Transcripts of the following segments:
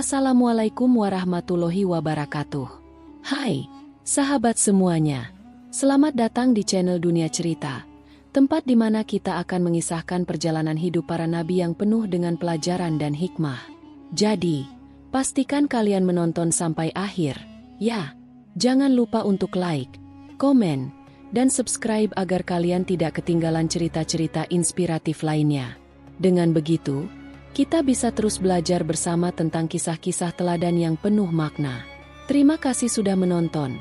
Assalamualaikum warahmatullahi wabarakatuh. Hai, sahabat semuanya. Selamat datang di channel Dunia Cerita, tempat di mana kita akan mengisahkan perjalanan hidup para nabi yang penuh dengan pelajaran dan hikmah. Jadi, pastikan kalian menonton sampai akhir, ya. Jangan lupa untuk like, komen, dan subscribe agar kalian tidak ketinggalan cerita-cerita inspiratif lainnya. Dengan begitu, kita bisa terus belajar bersama tentang kisah-kisah teladan yang penuh makna. Terima kasih sudah menonton,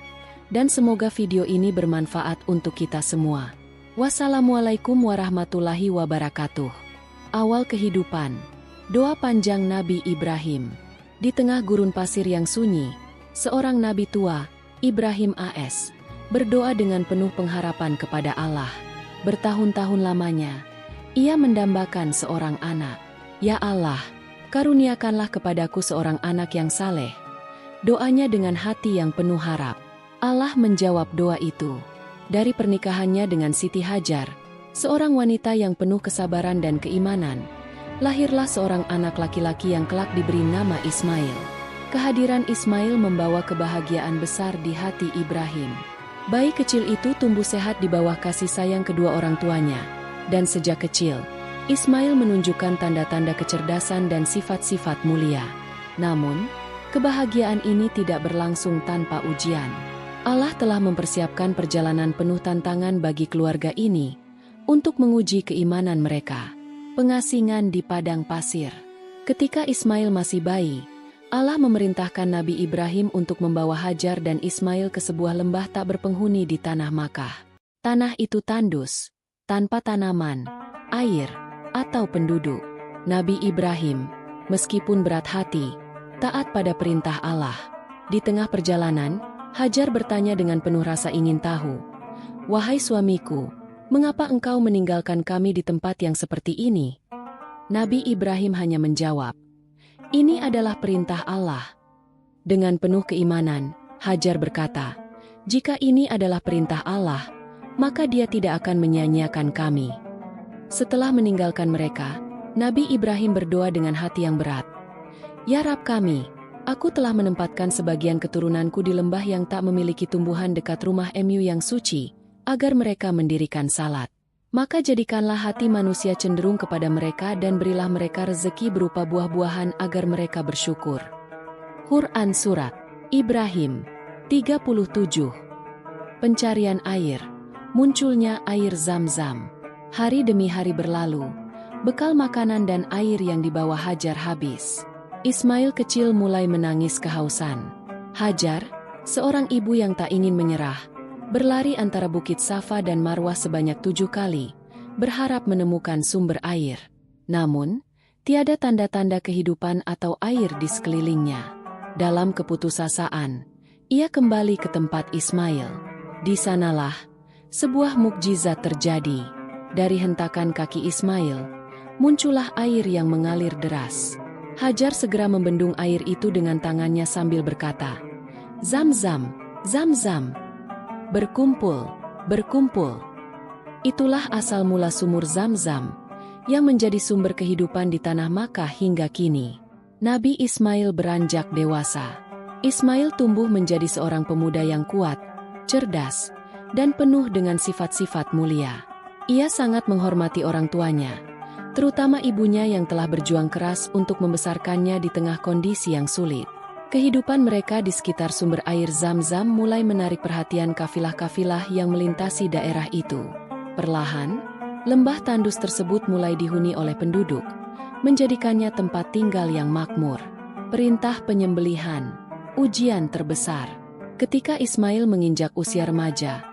dan semoga video ini bermanfaat untuk kita semua. Wassalamualaikum warahmatullahi wabarakatuh. Awal kehidupan. Doa panjang Nabi Ibrahim. Di tengah gurun pasir yang sunyi, seorang nabi tua, Ibrahim AS, berdoa dengan penuh pengharapan kepada Allah. Bertahun-tahun lamanya, ia mendambakan seorang anak. Ya Allah, karuniakanlah kepadaku seorang anak yang saleh. Doanya dengan hati yang penuh harap. Allah menjawab doa itu. Dari pernikahannya dengan Siti Hajar, seorang wanita yang penuh kesabaran dan keimanan, lahirlah seorang anak laki-laki yang kelak diberi nama Ismail. Kehadiran Ismail membawa kebahagiaan besar di hati Ibrahim. Bayi kecil itu tumbuh sehat di bawah kasih sayang kedua orang tuanya, dan sejak kecil, Ismail menunjukkan tanda-tanda kecerdasan dan sifat-sifat mulia. Namun, kebahagiaan ini tidak berlangsung tanpa ujian. Allah telah mempersiapkan perjalanan penuh tantangan bagi keluarga ini untuk menguji keimanan mereka. Pengasingan di padang pasir. Ketika Ismail masih bayi, Allah memerintahkan Nabi Ibrahim untuk membawa Hajar dan Ismail ke sebuah lembah tak berpenghuni di tanah Makkah. Tanah itu tandus, tanpa tanaman, air, atau penduduk. Nabi Ibrahim, meskipun berat hati, taat pada perintah Allah. Di tengah perjalanan, Hajar bertanya dengan penuh rasa ingin tahu, "Wahai suamiku, mengapa engkau meninggalkan kami di tempat yang seperti ini?" Nabi Ibrahim hanya menjawab, "Ini adalah perintah Allah." Dengan penuh keimanan, Hajar berkata, "Jika ini adalah perintah Allah, maka Dia tidak akan menyia-nyiakan kami." Setelah meninggalkan mereka, Nabi Ibrahim berdoa dengan hati yang berat. "Ya Rabb kami, aku telah menempatkan sebagian keturunanku di lembah yang tak memiliki tumbuhan dekat rumah MU yang suci, agar mereka mendirikan salat. Maka jadikanlah hati manusia cenderung kepada mereka dan berilah mereka rezeki berupa buah-buahan agar mereka bersyukur." Quran Surat Ibrahim 37. Pencarian air. Munculnya air Zam-Zam. Hari demi hari berlalu, bekal makanan dan air yang dibawa Hajar habis. Ismail kecil mulai menangis kehausan. Hajar, seorang ibu yang tak ingin menyerah, berlari antara Bukit Safa dan Marwah sebanyak 7 kali, berharap menemukan sumber air. Namun, tiada tanda-tanda kehidupan atau air di sekelilingnya. Dalam keputusasaan, ia kembali ke tempat Ismail. Di sanalah, sebuah mukjizat terjadi. Dari hentakan kaki Ismail, muncullah air yang mengalir deras. Hajar segera membendung air itu dengan tangannya sambil berkata, "Zam-Zam, Zam-Zam, berkumpul, berkumpul." Itulah asal mula sumur Zam-Zam, yang menjadi sumber kehidupan di tanah Makkah hingga kini. Nabi Ismail beranjak dewasa. Ismail tumbuh menjadi seorang pemuda yang kuat, cerdas, dan penuh dengan sifat-sifat mulia. Ia sangat menghormati orang tuanya, terutama ibunya yang telah berjuang keras untuk membesarkannya di tengah kondisi yang sulit. Kehidupan mereka di sekitar sumber air Zam-Zam mulai menarik perhatian kafilah-kafilah yang melintasi daerah itu. Perlahan, lembah tandus tersebut mulai dihuni oleh penduduk, menjadikannya tempat tinggal yang makmur. Perintah penyembelihan. Ujian terbesar. Ketika Ismail menginjak usia remaja,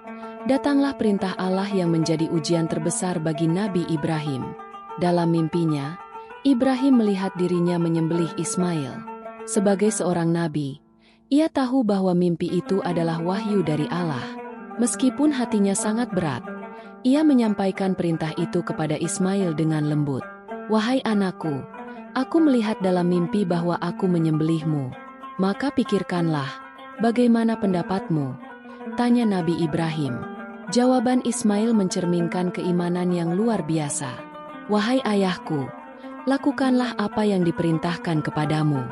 datanglah perintah Allah yang menjadi ujian terbesar bagi Nabi Ibrahim. Dalam mimpinya, Ibrahim melihat dirinya menyembelih Ismail. Sebagai seorang nabi, ia tahu bahwa mimpi itu adalah wahyu dari Allah. Meskipun hatinya sangat berat, ia menyampaikan perintah itu kepada Ismail dengan lembut. "Wahai anakku, aku melihat dalam mimpi bahwa aku menyembelihmu. Maka pikirkanlah, bagaimana pendapatmu?" tanya Nabi Ibrahim. Jawaban Ismail mencerminkan keimanan yang luar biasa. "Wahai ayahku, lakukanlah apa yang diperintahkan kepadamu.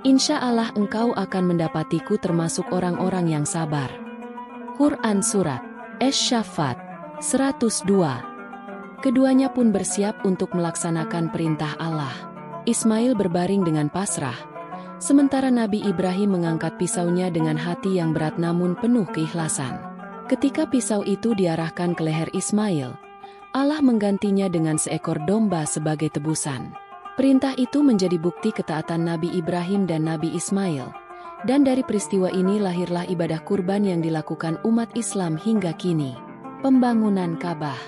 Insya Allah engkau akan mendapatiku termasuk orang-orang yang sabar. Quran Surat Asy-Syaffat 102. Keduanya pun bersiap untuk melaksanakan perintah Allah. Ismail berbaring dengan pasrah, sementara Nabi Ibrahim mengangkat pisaunya dengan hati yang berat namun penuh keikhlasan. Ketika pisau itu diarahkan ke leher Ismail, Allah menggantinya dengan seekor domba sebagai tebusan. Perintah itu menjadi bukti ketaatan Nabi Ibrahim dan Nabi Ismail, dan dari peristiwa ini lahirlah ibadah kurban yang dilakukan umat Islam hingga kini. Pembangunan Ka'bah.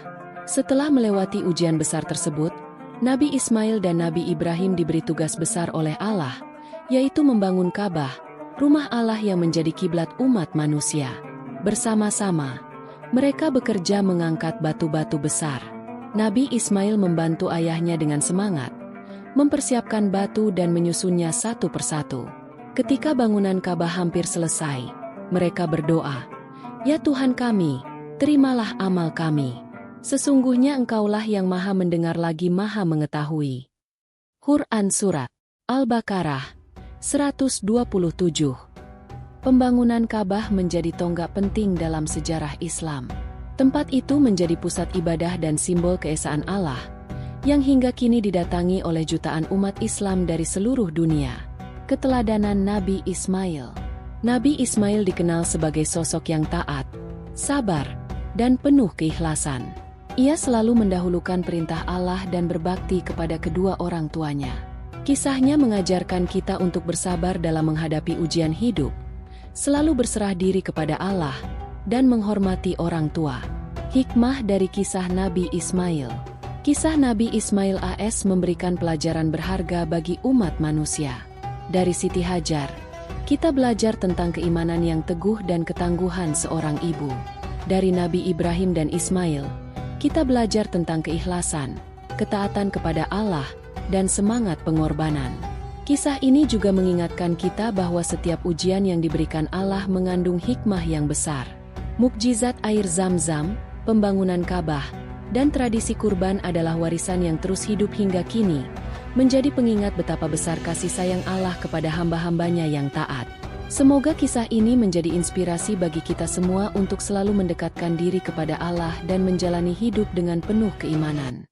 Setelah melewati ujian besar tersebut, Nabi Ismail dan Nabi Ibrahim diberi tugas besar oleh Allah, yaitu membangun Ka'bah, rumah Allah yang menjadi kiblat umat manusia. Bersama-sama, mereka bekerja mengangkat batu-batu besar. Nabi Ismail membantu ayahnya dengan semangat, mempersiapkan batu dan menyusunnya satu persatu. Ketika bangunan Ka'bah hampir selesai, mereka berdoa, "Ya Tuhan kami, terimalah amal kami. Sesungguhnya Engkaulah yang Maha Mendengar lagi Maha Mengetahui." Quran Surat Al-Baqarah 127. Pembangunan Ka'bah menjadi tonggak penting dalam sejarah Islam. Tempat itu menjadi pusat ibadah dan simbol keesaan Allah, yang hingga kini didatangi oleh jutaan umat Islam dari seluruh dunia. Keteladanan Nabi Ismail. Nabi Ismail dikenal sebagai sosok yang taat, sabar, dan penuh keikhlasan. Ia selalu mendahulukan perintah Allah dan berbakti kepada kedua orang tuanya. Kisahnya mengajarkan kita untuk bersabar dalam menghadapi ujian hidup, selalu berserah diri kepada Allah, dan menghormati orang tua. Hikmah dari kisah Nabi Ismail. Kisah Nabi Ismail AS memberikan pelajaran berharga bagi umat manusia. Dari Siti Hajar, kita belajar tentang keimanan yang teguh dan ketangguhan seorang ibu. Dari Nabi Ibrahim dan Ismail, kita belajar tentang keikhlasan, ketaatan kepada Allah, dan semangat pengorbanan. Kisah ini juga mengingatkan kita bahwa setiap ujian yang diberikan Allah mengandung hikmah yang besar. Mukjizat air Zam-Zam, pembangunan Ka'bah, dan tradisi kurban adalah warisan yang terus hidup hingga kini, menjadi pengingat betapa besar kasih sayang Allah kepada hamba-hambanya yang taat. Semoga kisah ini menjadi inspirasi bagi kita semua untuk selalu mendekatkan diri kepada Allah dan menjalani hidup dengan penuh keimanan.